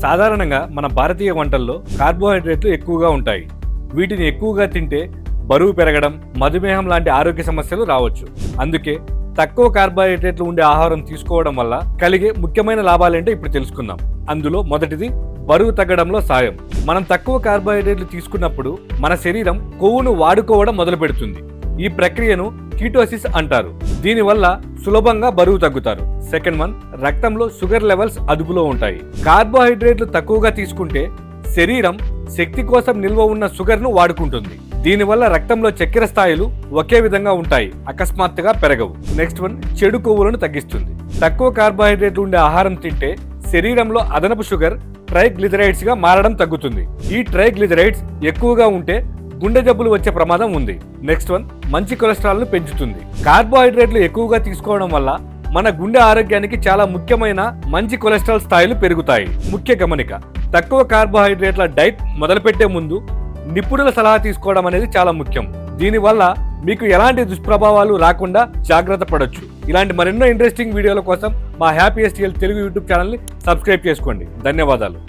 సాధారణంగా మన భారతీయ వంటల్లో కార్బోహైడ్రేట్లు ఎక్కువగా ఉంటాయి. వీటిని ఎక్కువగా తింటే బరువు పెరగడం, మధుమేహం లాంటి ఆరోగ్య సమస్యలు రావచ్చు. అందుకే తక్కువ కార్బోహైడ్రేట్లు ఉండే ఆహారం తీసుకోవడం వల్ల కలిగే ముఖ్యమైన లాభాలేంటో ఇప్పుడు తెలుసుకుందాం. అందులో మొదటిది బరువు తగ్గడంలో సాయం. మనం తక్కువ కార్బోహైడ్రేట్లు తీసుకున్నప్పుడు మన శరీరం కొవ్వును వాడుకోవడం మొదలు పెడుతుంది. ఈ ప్రక్రియను కీటోసిస్ అంటారు. దీనివల్ల సులభంగా బరువు తగ్గుతారు. సెకండ్ వన్, రక్తంలో షుగర్ లెవెల్స్ అదుపులో ఉంటాయి. కార్బోహైడ్రేట్లు తక్కువగా తీసుకుంటే శరీరం శక్తి కోసం నిల్వ ఉన్న షుగర్ ను వాడుకుంటుంది. దీనివల్ల రక్తంలో చక్కెర స్థాయిలు ఒకే విధంగా ఉంటాయి, అకస్మాత్తుగా పెరగవు. నెక్స్ట్ వన్, చెడు కొవ్వులను తగ్గిస్తుంది. తక్కువ కార్బోహైడ్రేట్లు ఉండే ఆహారం తింటే శరీరంలో అదనపు షుగర్ ట్రైగ్లిజరైడ్స్ గా మారడం తగ్గుతుంది. ఈ ట్రైగ్లిజరైడ్స్ ఎక్కువగా ఉంటే గుండె జబ్బులు వచ్చే ప్రమాదం ఉంది. నెక్స్ట్ వన్, మంచి కొలెస్ట్రాల్ ను పెంచుతుంది. కార్బోహైడ్రేట్లు ఎక్కువగా తీసుకోవడం వల్ల మన గుండె ఆరోగ్యానికి చాలా ముఖ్యమైన మంచి కొలెస్ట్రాల్ స్థాయిలు పెరుగుతాయి. ముఖ్య గమనిక, తక్కువ కార్బోహైడ్రేట్ల డైట్ మొదలుపెట్టే ముందు నిపుణుల సలహా తీసుకోవడం అనేది చాలా ముఖ్యం. దీనివల్ల మీకు ఎలాంటి దుష్ప్రభావాలు రాకుండా జాగ్రత్త పడొచ్చు. ఇలాంటి మరెన్నో ఇంట్రెస్టింగ్ వీడియోల కోసం మా హ్యాపీయెస్ట్ హెల్త్ తెలుగు యూట్యూబ్ ఛానల్ని సబ్స్క్రైబ్ చేసుకోండి. ధన్యవాదాలు.